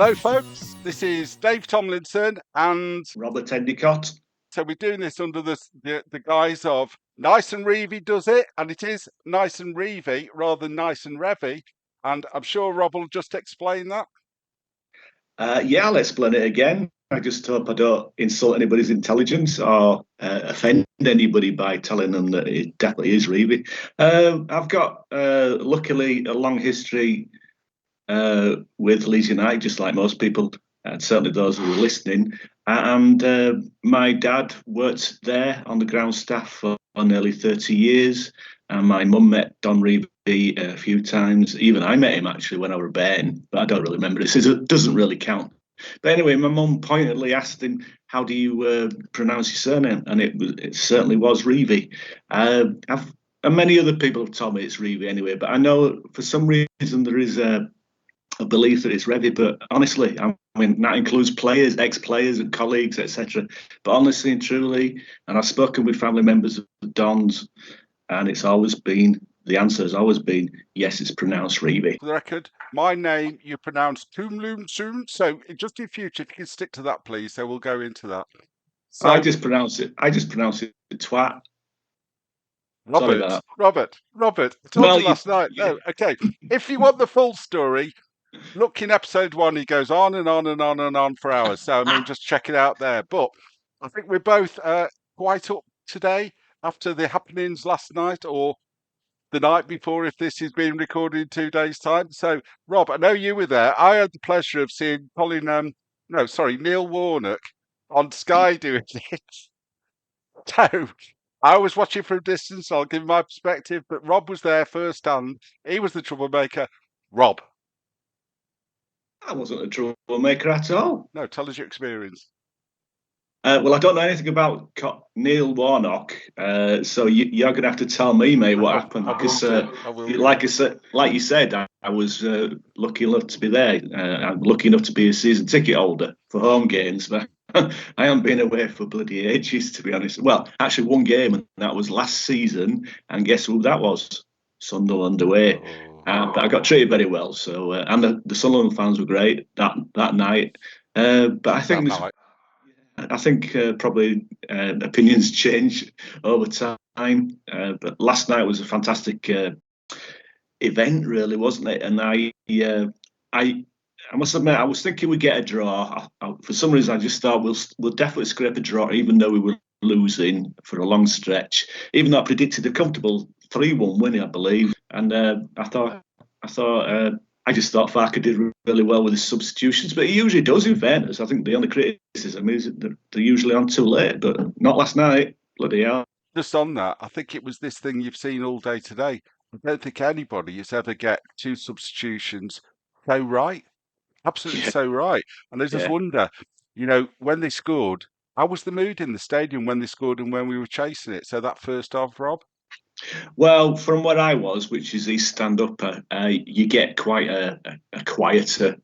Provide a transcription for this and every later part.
Hello, folks. This is Dave Tomlinson, and Robert Endeacott. so we're doing this under the guise of Nice and Revie does it, and it is Nice and Revie rather than Nice and Revie. And I'm sure Rob will just explain that. Yeah, I'll explain it again. I just hope I don't insult anybody's intelligence or offend anybody by telling them that it definitely is Revie. I've got, luckily, a long history with Leeds United, just like most people, and certainly those who are listening. And my dad worked there on the ground staff for nearly 30 years. And my mum met Don Revie a few times. Even I met him actually when I was a bairn, but I don't really remember it. So it doesn't really count. But anyway, my mum pointedly asked him, "How do you pronounce your surname?" And it certainly was Revie. And many other people have told me it's Revie anyway, but I know for some reason there is a belief that it's Revie, but honestly, I mean, that includes players, ex-players and colleagues, etc. But honestly and truly, and I've spoken with family members of Don's, and the answer has always been, yes, it's pronounced Revie. For the record, my name you pronounce Tomlinson, so just in future, if you can stick to that, please. So we'll go into that. So I just pronounce it twat. Sorry about Robert, I that. told Well, you last night. yeah. No, okay. If you want the full story, look in episode 1. He goes on and on and on and on for hours. So I mean, just check it out there. But I think we're both quite up today after the happenings last night or the night before, if this is being recorded in 2 days' time. So, Rob, I know you were there. I had the pleasure of seeing Neil Warnock on Sky doing it. So I was watching from a distance. I'll give my perspective, but Rob was there firsthand. He was the troublemaker. Rob, I wasn't a troublemaker at all. no, tell us your experience. Well, I don't know anything about Neil Warnock, so you're going to have to tell me, mate, what happened. I will Because, do. I will do. like you said, I was lucky enough to be there. I'm lucky enough to be a season ticket holder for home games, but I haven't been away for bloody ages, to be honest. Well, actually, one game, and that was last season. And guess who that was? Sunderland away. Oh, But I got treated very well. So, and the Sunderland fans were great that night. But that night. I think probably opinions change over time. But last night was a fantastic event, really, wasn't it? And I must admit, I was thinking we'd get a draw. For some reason, I just thought we'll definitely scrape a draw, even though we were losing for a long stretch. Even though I predicted a comfortable 3-1 win, I believe. And I just thought Farke did really well with his substitutions, but he usually does, in fairness. I think the only criticism is that they're usually on too late, but not last night. Bloody hell. Just on that, I think it was this thing you've seen all day today. I don't think anybody has ever get 2 substitutions so right. Absolutely Yeah, so right. And I just yeah. wonder, when they scored, how was the mood in the stadium when they scored and when we were chasing it? So that first half, Rob? Well, from where I was, which is East Stand Upper, you get quite a quieter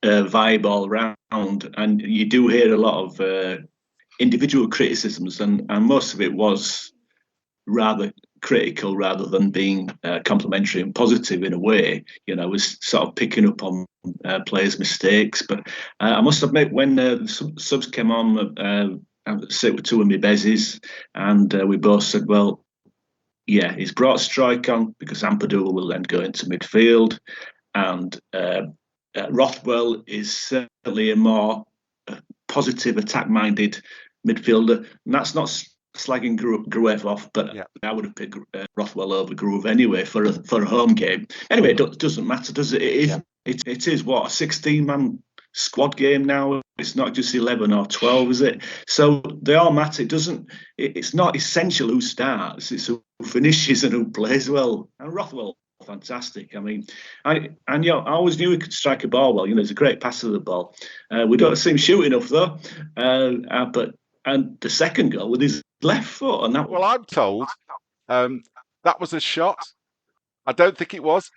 vibe all round, and you do hear a lot of individual criticisms, and most of it was rather critical rather than being complimentary and positive in a way. Was sort of picking up on players' mistakes. But I must admit, when the subs came on, I sit with two of my bezies, and we both said, well, yeah, he's brought Struijk on because Ampadu will then go into midfield, and Rothwell is certainly a more positive, attack-minded midfielder, and that's not slagging Gruev off, but Yeah. I would have picked Rothwell over Gruev anyway for a home game. Anyway, it doesn't matter, does it? It is what, a 16-man squad game now. It's not just 11 or 12, is it? So they all matter. It's not essential who starts. It's who finishes and who plays well. And Rothwell, fantastic. I mean, I always knew he could strike a ball well. He's a great passer of the ball. We don't see him shoot enough though. And the second goal with his left foot, and that. Well, I'm told that was a shot. I don't think it was.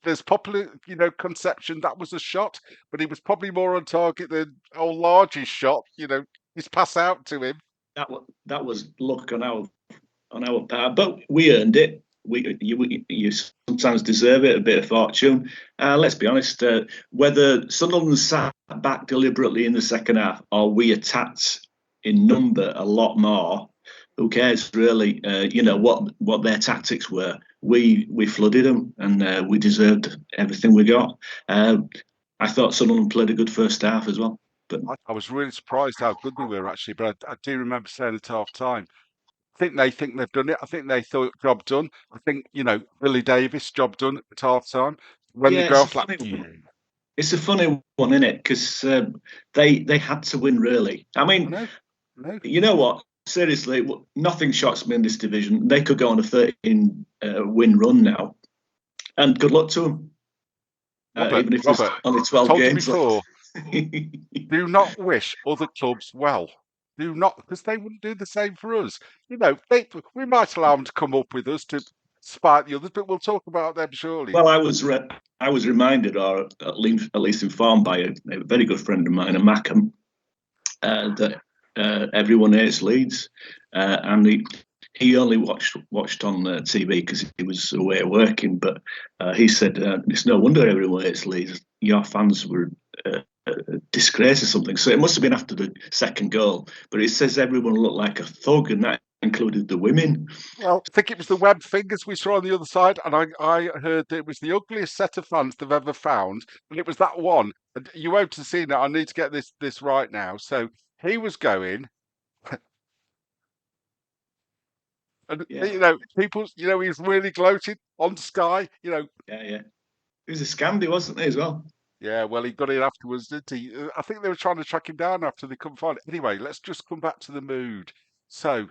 There's popular, conception that was a shot, but he was probably more on target than old Large's shot. His pass out to him. That was luck on our part, but we earned it. you sometimes deserve it, a bit of fortune. Let's be honest, whether Sunderland sat back deliberately in the second half or we attacked in number a lot more, who cares really? What their tactics were. We flooded them, and we deserved everything we got. I thought Sunderland played a good first half as well. But I was really surprised how good they were actually, but I do remember saying at half time, I think they've done it. I think they thought job done. I think, Billy Davis, job done at half time. When they yeah, go off like, it's a funny one, isn't it? Because they had to win, really. I I mean, know, I know. you know what? Seriously, nothing shocks me in this division. They could go on a 13 win run now, and good luck to them. Even if there's only 12 told you games left. before, do not wish other clubs well. Do not, because they wouldn't do the same for us. We might allow them to come up with us to spite the others, but we'll talk about them surely. Well, I was reminded, or at least informed by a very good friend of mine, a Mackham, that everyone hates Leeds, and he only watched on TV because he was away working. But he said it's no wonder everyone hates Leeds. Your fans were a disgrace or something. So it must have been after the second goal. But it says everyone looked like a thug, and that included the women. Well, I think it was the web fingers we saw on the other side, and I heard that it was the ugliest set of fans they've ever found, and it was that one. And you won't have seen it. I need to get this right now. So he was going, and Yeah. people, he's really gloated on Sky. Yeah. It was a scamby, wasn't it, as well? Yeah, well, he got in afterwards, didn't he? I think they were trying to track him down after they couldn't find it. Anyway, let's just come back to the mood. So,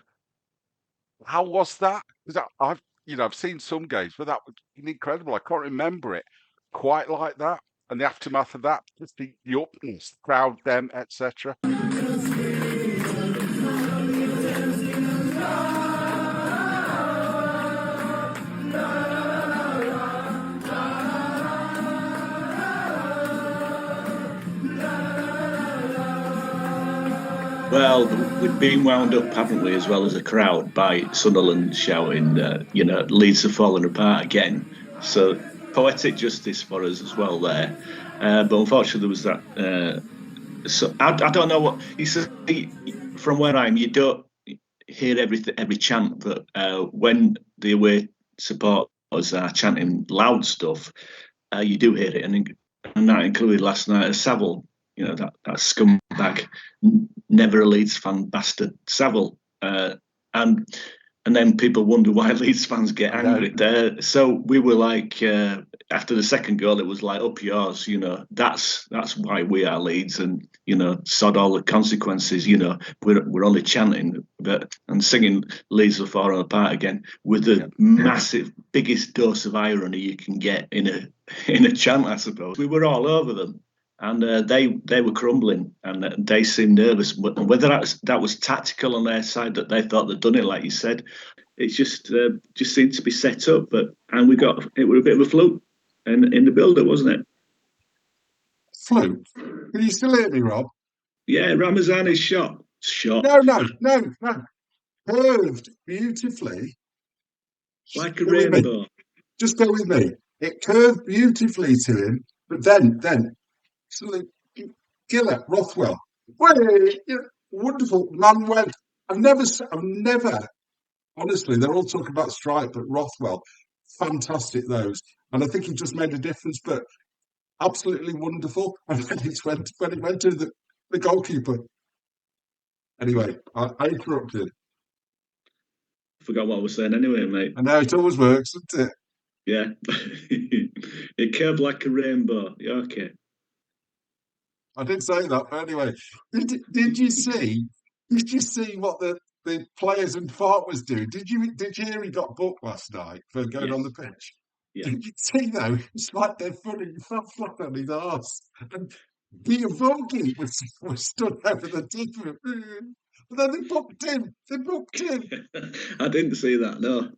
how was that? Because I've seen some games, but that was incredible. I can't remember it quite like that. And the aftermath of that, just the upness, the crowd, them, etc. Well, we've been wound up, haven't we, as well as a crowd, by Sunderland shouting, Leeds are falling apart again. So poetic justice for us as well there. But unfortunately, there was that. So I don't know what you see from where I am. You don't hear every chant, but when the away supporters are chanting loud stuff, you do hear it, and that included last night at Savile. That scumbag, never a Leeds fan bastard Savile, and then people wonder why Leeds fans get angry. So we were like, after the second goal, it was like, up yours. That's why we are Leeds, and sod all the consequences. We're only chanting and singing Leeds are falling apart again with the massive, biggest dose of irony you can get in a chant, I suppose. We were all over them. And they were crumbling, and they seemed nervous. Whether that was tactical on their side, that they thought they'd done it, like you said, it just seemed to be set up. And it was a bit of a fluke in the build-up, wasn't it? Fluke. Can you still hear me, Rob? Yeah, Ramazani's shot. No. Curved beautifully. Like a rainbow. Just go with me. It curved beautifully to him, but then Gillett, Rothwell, wonderful man. I've never, honestly, they're all talking about Struijk, but Rothwell, fantastic those, and I think he just made a difference. But absolutely wonderful. And when it went to the goalkeeper. Anyway, I interrupted. Forgot what I was saying anyway, mate. I know it always works, doesn't it? Yeah, it curved like a rainbow. Okay. I did say that, but anyway, did you see? Did you see what the players and Farke was doing? Did you hear he got booked last night for going on the pitch? Yeah. Did you see though? It's like they're funny. He fell flat on his arse, and Peter Funky was stood over the tip of him. But then they booked him. I didn't see that. No,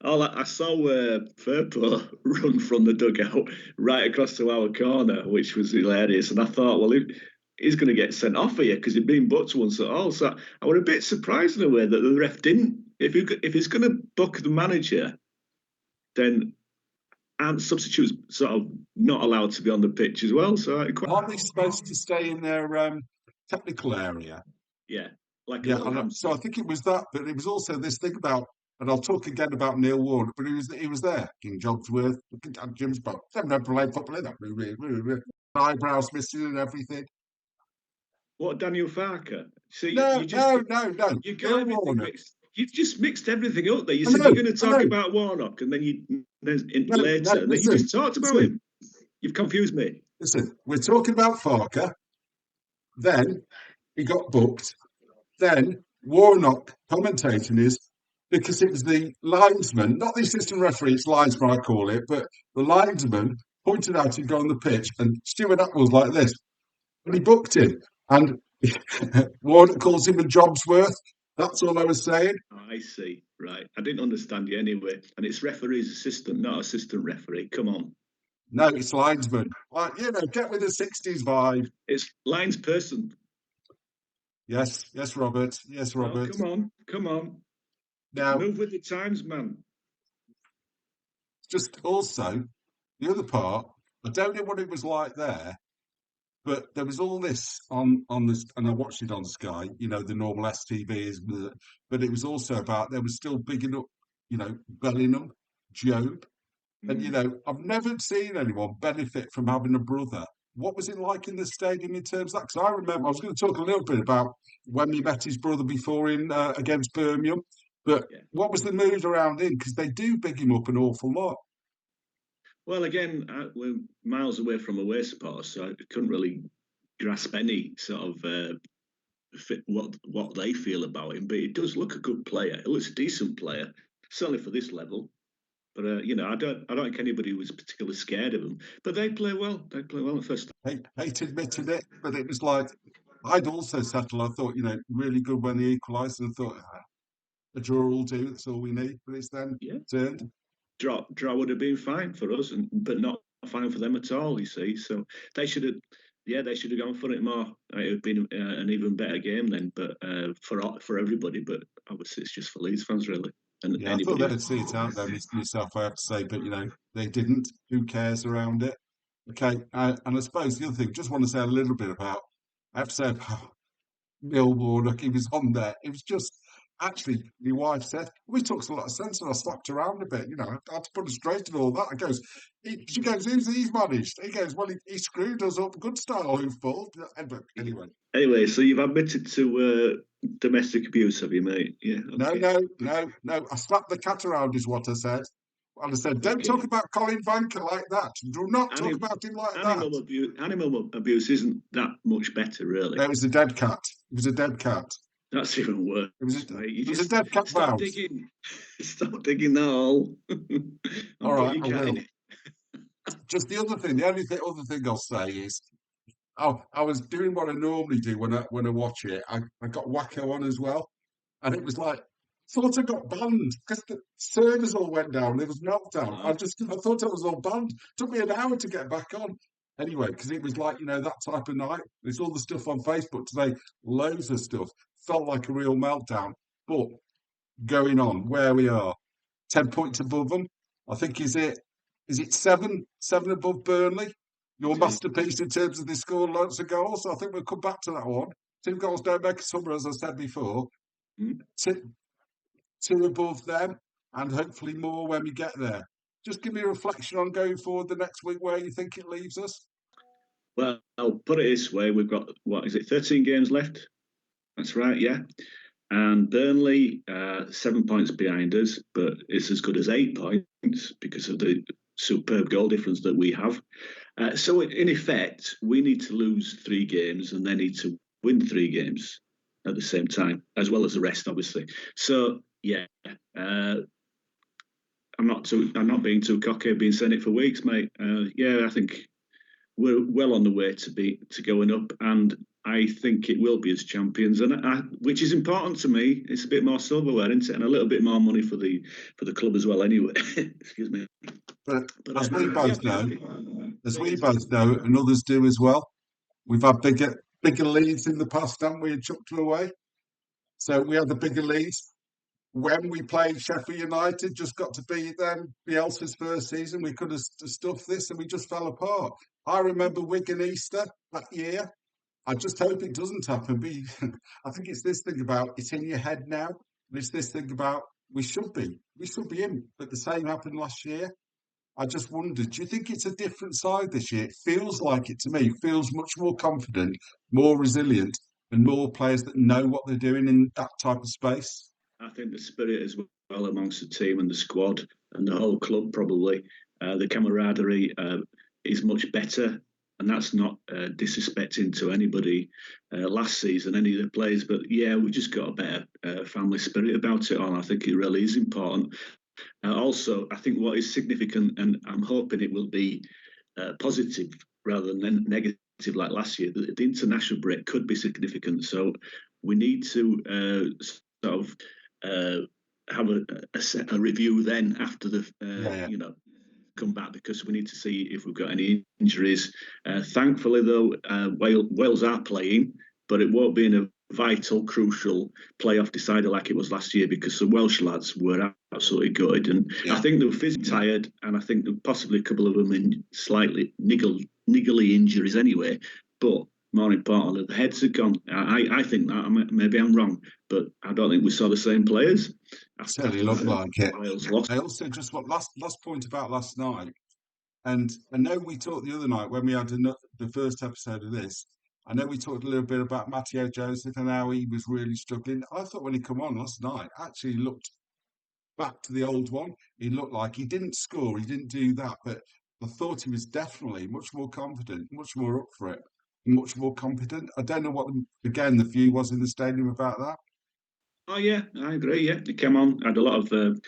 I saw Firpo run from the dugout right across to our corner, which was hilarious. And I thought, well, he's going to get sent off here because he'd been booked once at all. So I was a bit surprised in a way that the ref didn't. If he's going to book the manager, then aren't substitutes sort of not allowed to be on the pitch as well? So aren't they supposed to stay in their technical area? yeah, like a Yeah, little hamster. so I think it was that, but it was also this thing about, and I'll talk again about Neil Warnock, but he was there. King Jogsworth, Jim's Bob. They've never played football in that. Eyebrows missing and everything. What, Daniel Farke? So No. you got Neil everything Warnock. mixed. You've just mixed everything up there. You I said know, you're going to I talk know. about Warnock, and then No, later, and then you listen, just talked about him. You've confused me. Listen, we're talking about Farke. Then he got booked. Then Warnock commentating is because it was the linesman, not the assistant referee, it's linesman I call it, but the linesman pointed out he'd go on the pitch and Stuart Atwell's like this. And he booked him. And Warnock calls him a job's worth. That's all I was saying. I see. Right. I didn't understand you anyway. And it's referee's assistant, not assistant referee. Come on. No, it's linesman. Like, get with the 60s vibe. It's lines person. Yes, Robert. Yes, Robert. Oh, come on. Now, move with the times, man. Just also, the other part, I don't know what it was like there, but there was all this on this, and I watched it on Sky, the normal STV is, but it was also about, there was still bigging up, Bellingham, Job, and, I've never seen anyone benefit from having a brother. What was it like in the stadium in terms of that? Because I remember, I was going to talk a little bit about when we met his brother before in against Birmingham, but what was the mood around him? Because they do big him up an awful lot. Well, again, we're miles away from away supporters, so I couldn't really grasp any sort of what they feel about him. But he does look a good player. He looks a decent player, certainly for this level. But I don't think anybody was particularly scared of him. But they play well. They play well at first. I hate admitting it, but it was like I'd also settled. I thought, really good when they equalised, and I thought a draw will do. That's all we need. But it's then turned. Draw would have been fine for us, but not fine for them at all. You see, so they should have. Yeah, they should have gone for it more. It would have been an even better game then, but for everybody. But obviously, it's just for Leeds fans, really. And I thought they'd see it out there myself, I have to say, but they didn't. Who cares around it? Okay, and I suppose the other thing, just want to say a little bit about. I have to say about Neil Warnock. He was on there. It was just. Actually, my wife said, we talks a lot of sense, and I slapped around a bit. I had to put her straight and all that. She goes, who's he's managed? He goes, well, he screwed us up, good style, who's fault. Anyway. Anyway, so you've admitted to domestic abuse, have you, mate? Yeah. Okay. No. I slapped the cat around, is what I said. And I said, don't talk about Colin Vanker like that. Do not talk about him like that. Animal abuse isn't that much better, really. No, it was a dead cat. It was a dead cat. That's even worse. It was a dead cat. Stop digging. Stop digging that hole. All right, I will. Just the other thing. The only other thing I'll say is, I was doing what I normally do when I watch it. I got Wacko on as well, and it was like thought I got banned because the servers all went down. There was meltdown. I thought I was all banned. Took me an hour to get back on. Anyway, because it was like that type of night. There's all the stuff on Facebook today. Loads of stuff. Felt like a real meltdown. But going on where we are, 10 points above them. I think is it 7 above Burnley? Your masterpiece in terms of they scored loads of goals. So I think we'll come back to that one. 2 goals don't make a summer, as I said before. 2 above them, and hopefully more when we get there. Just give me a reflection on going forward the next week, where you think it leaves us. Well, I'll put it this way: we've got 13 games left. That's right, yeah. And Burnley, 7 points behind us, but it's as good as 8 points because of the superb goal difference that we have. So in effect, we need to lose 3 games and they need to win 3 games at the same time, as well as the rest, obviously. So yeah, I'm not being too cocky. I've been saying it for weeks, mate. I think we're well on the way to going up, and I think it will be as champions, and which is important to me. It's a bit more silverware, isn't it, and a little bit more money for the club as well. Anyway, excuse me. But as we both know, and others do as well, we've had bigger leads in the past, haven't we? And chucked them away. So we had the bigger leads. when we played Sheffield United, just got to beat them, Bielsa's first season, we could have stuffed this and we just fell apart. I remember Wigan Easter that year. I just hope it doesn't happen. But I think it's this thing about it's in your head now. And it's this thing about we should be in. But the same happened last year. I just wondered, do you think it's a different side this year? It feels like it to me. It feels much more confident, more resilient, and more players that know what they're doing in that type of space. I think the spirit as well amongst the team and the squad and the whole club probably, the camaraderie is much better. And that's not disrespecting to anybody last season, any of the players. But yeah, we've just got a better family spirit about it all. I think it really is important. Also, I think what is significant, and I'm hoping it will be positive rather than negative like last year, the international break could be significant. So we need to sort of have a review then after the come back, because we need to see if we've got any injuries. Thankfully, though, Wales are playing, but it won't be in a vital, crucial playoff decider like it was last year, because the Welsh lads were absolutely good, and I think they were physically tired, and I think there were possibly a couple of them in slightly niggly injuries anyway. But more importantly, the heads are gone. I think that, maybe I'm wrong, but I don't think we saw the same players. Certainly looked like it. Wales lost. I also just want last point about last night, and I know we talked the other night when we had the first episode of this. I know we talked a little bit about Matteo Joseph and how he was really struggling. I thought when he come on last night, actually looked back to the old one. He looked like he didn't score, he didn't do that, but I thought he was definitely much more confident, much more up for it, much more competent. I don't know what, again, the view was in the stadium about that. Oh yeah, I agree. Yeah, he came on, had a lot of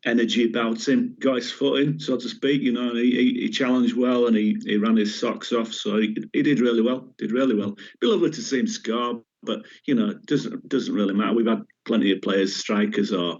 energy about him, got his foot in, so to speak. You know, and he challenged well, and he ran his socks off. So he did really well. Did really well. Be lovely to see him score, but you know, it doesn't really matter. We've had plenty of players, strikers or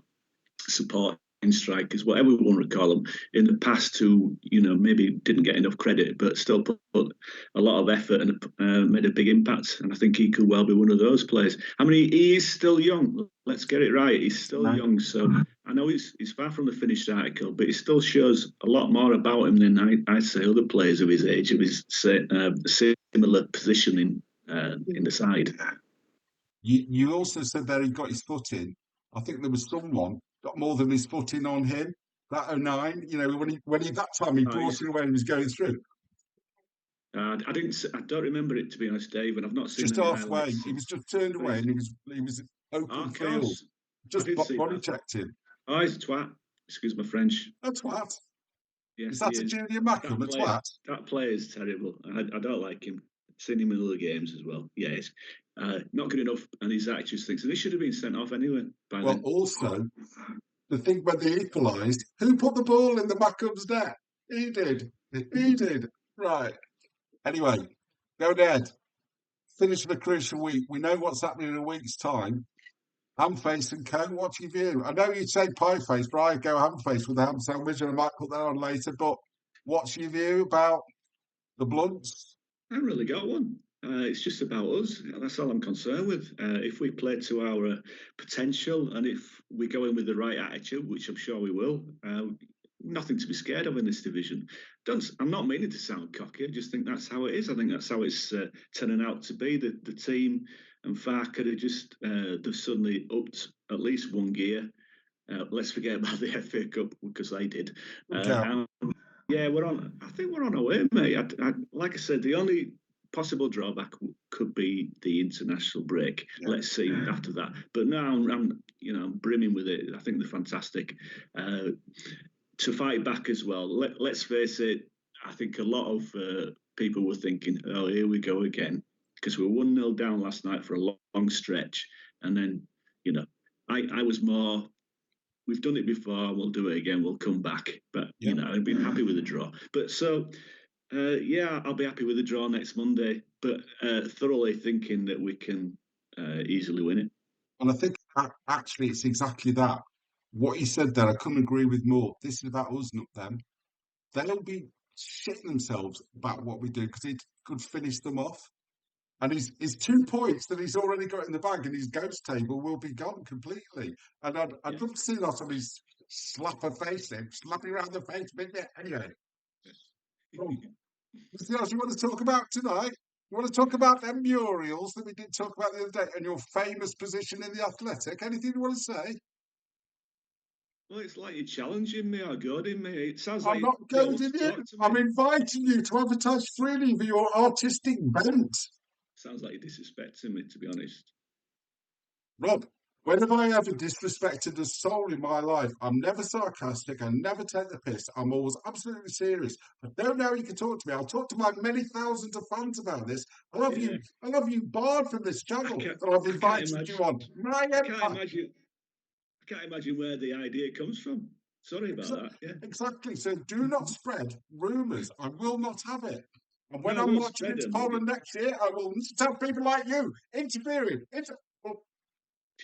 supporting strikers, whatever we want to call them, in the past who, you know, maybe didn't get enough credit, but still put a lot of effort and made a big impact. And I think he could well be one of those players. I mean, he is still young. Let's get it right. He's still young. So I know he's far from the finished article, but he still shows a lot more about him than I'd say other players of his age, of his similar positioning in the side. You also said that he got his foot in. I think there was someone got more than his foot in on him. That 09, you know, when he that time he brought it away and he was going through. I don't remember it, to be honest, Dave, and I've not seen just any halfway. highlights. He was just turned away and he was open field. Just body checked him. Oh, he's a twat. Excuse my French. A twat. Yes, is that a Junior Mackham? A twat. That player is terrible. I don't like him. I've seen him in other games as well. Yeah, he's not good enough, and his attitude thinks, and he should have been sent off anyway. Then. Also, the thing when they equalised, who put the ball in the Mackham's net? He did. He did. Right. Anyway, go ahead. Finish the crucial week. We know what's happening in a week's time. Ham-face and co, what's your view? I know you'd say pie-face, but I go ham-face with the ham sandwich, and I might put that on later. But what's your view about the Bloods? I haven't really got one. It's just about us. That's all I'm concerned with. If we play to our potential, and if we go in with the right attitude, which I'm sure we will, nothing to be scared of in this division. I'm not meaning to sound cocky. I just think that's how it is. I think that's how it's turning out to be. The team and Farke are just they've suddenly upped at least one gear. Let's forget about the FA Cup, because they did. Yeah, I think we're on our way, mate. Like I said, the only possible drawback could be the international break. Yeah. Let's see after that. But now I'm brimming with it. I think they're fantastic. To fight back as well. Let's face it. I think a lot of people were thinking, "Oh, here we go again," because we were 1-0 down last night for a long stretch, and then I was more. We've done it before. We'll do it again. We'll come back. But I've been happy with the draw. But so, I'll be happy with the draw next Monday. But thoroughly thinking that we can easily win it. And I think actually it's exactly that. What you said there, I couldn't agree with more. This is about us, not them. They'll be shitting themselves about what we do because it could finish them off. And his 2 points that he's already got in the bag and his ghost table will be gone completely. And I'd love to see that on his slapper face, slap him around the face, bit it. Anyway, anything else you want to talk about tonight? You want to talk about them Muriels that we did talk about the other day and your famous position in the Athletic? Anything you want to say? Well, it's like you're challenging me or goading me. It sounds I'm like not you don't want goading to you. talk to me. I'm inviting you to advertise freely for your artistic bent. Sounds like you're disrespecting me, to be honest. Rob, when have I ever disrespected a soul in my life? I'm never sarcastic. I never take the piss. I'm always absolutely serious. I don't know how you can talk to me. I'll talk to my many thousands of fans about this. I love you. I love you barred from this channel that I've invited you on. I can't imagine where the idea comes from. Sorry about that. Yeah. Exactly. So do not spread rumours. I will not have it. And when No, I I'm won't marching spread into them. Poland next year, I will have people like you interfering.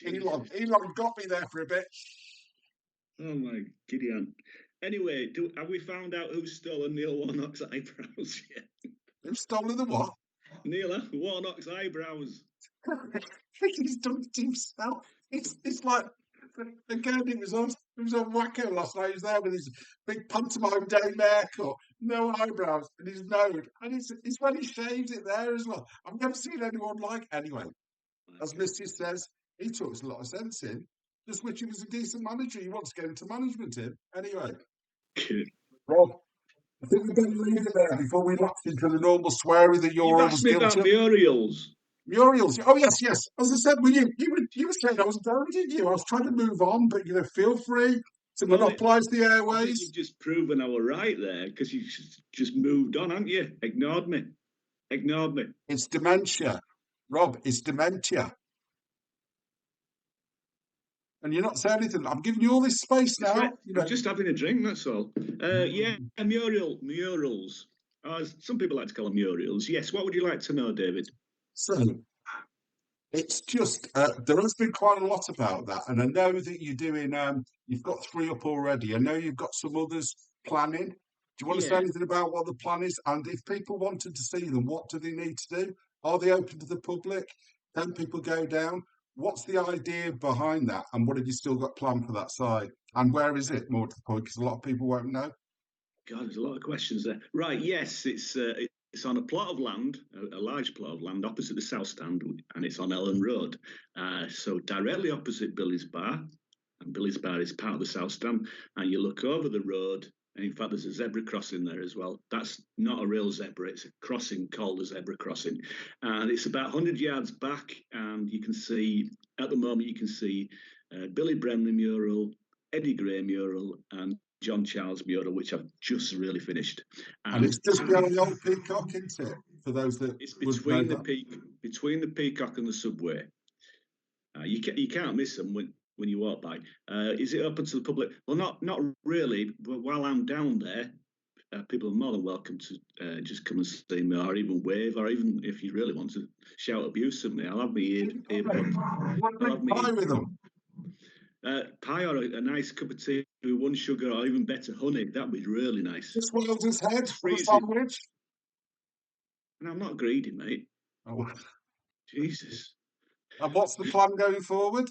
Elon got me there for a bit. Oh my Gideon. Anyway, have we found out who's stolen Neil Warnock's eyebrows yet? Who's stolen the what? Neil Warnock's eyebrows. He's done it himself. It's like again. It was on Wacko last night. He was there with his big pantomime Dame haircut, no eyebrows, and his nose, and it's when he shaves it there as well. I've never seen anyone like. Anyway, as Mrs. says, he talks a lot of sense in. Just wish he was a decent manager. He wants to get into management in. Anyway, Rob, I think we better leave it there before we lapse into the normal swearing that you're You've always asked me guilty about of. Muriels. Muriels. Oh yes, yes. As I said, you were saying I was goading you. I was trying to move on, but feel free to monopolise the I airways. think you've just proven I was right there because you just moved on, haven't you? Ignored me. It's dementia, Rob. It's dementia. And you're not saying anything. I'm giving you all this space now. Right. I'm just having a drink, that's all. Yeah, murals. Some people like to call them murals. Yes, what would you like to know, David? So, it's just, there has been quite a lot about that. And I know that you're doing, you've got 3 up already. I know you've got some others planning. Do you want to say anything about what the plan is? And if people wanted to see them, what do they need to do? Are they open to the public? Can people go down? What's the idea behind that? And what have you still got planned for that side? And where is it, more to the point? Because a lot of people won't know. God, there's a lot of questions there. Right, yes, it's on a plot of land, a large plot of land opposite the South Stand, and it's on Elland Road. So directly opposite Billy's Bar, and Billy's Bar is part of the South Stand, and you look over the road, and in fact, there's a zebra crossing there as well. That's not a real zebra, it's a crossing called a zebra crossing. And it's about 100 yards back, and you can see, at the moment, you can see Billy Bremley mural, Eddie Gray mural, and John Charles mural, which I've just really finished. And it's just behind the old Peacock, isn't it? For those that it's between the Peacock and the subway. You can't miss them when you walk by. Is it open to the public? Well, not really. But while I'm down there, people are more than welcome to just come and see me, or even wave, or even if you really want to shout abuse at me, I'll have me earbud. I'll have pie with them. Pie or a nice cup of tea with 1 sugar, or even better, honey. That'd be really nice. Just Wales's head for a sandwich. And I'm not greedy, mate. Oh. Jesus. And what's the plan going forward?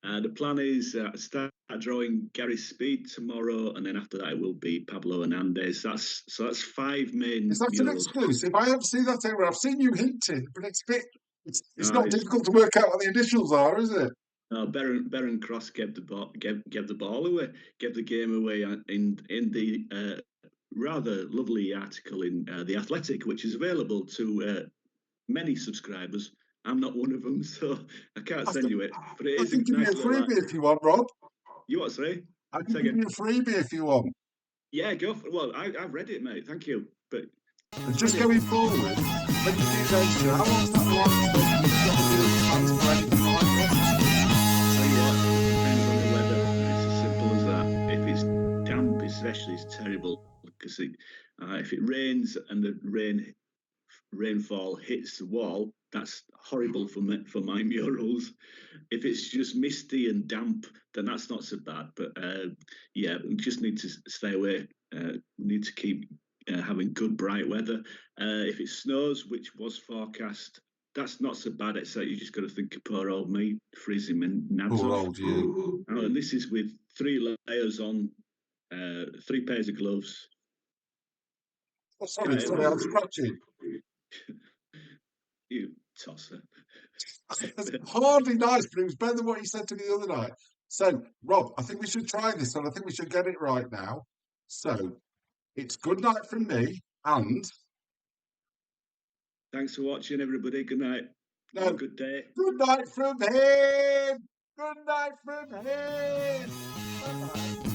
The plan is start drawing Gary Speed tomorrow, and then after that it will be Pablo Hernandez. That's 5 main. Is that an exclusive? I haven't seen that anywhere. I've seen you hinting, but it's not difficult to work out what the initials are, is it? No, Baron Cross gave the ball away, gave the game away in the rather lovely article in The Athletic, which is available to many subscribers. I'm not one of them, so I can't send you it. But it is I can give you a freebie if you want, Rob. You what, sorry? I can give you a freebie if you want. Yeah, go for it. Well, I've read it, mate. Thank you. But just going forward, when you do those, how long's that line? You've got to do plans for anything like this. Tell you what, depends on the weather. It's as simple as that. If it's damp, especially, it's terrible because if it rains and the rainfall hits the wall, that's horrible for my murals. If it's just misty and damp, then that's not so bad. But yeah, we just need to stay away. Need to keep having good bright weather. If it snows, which was forecast, that's not so bad, except you just got to think of poor old me, freezing my nads Poor off. old you. Oh, and this is with 3 layers on, 3 pairs of gloves. Oh, sorry, I'm scratching. You tosser. It's hardly nice, but it was better than what you said to me the other night. So, Rob, I think we should try this, and I think we should get it right now. So, it's good night from me, and Thanks for watching, everybody. Good night. no, Have a good day. good night from him. Good night from him. Bye-bye.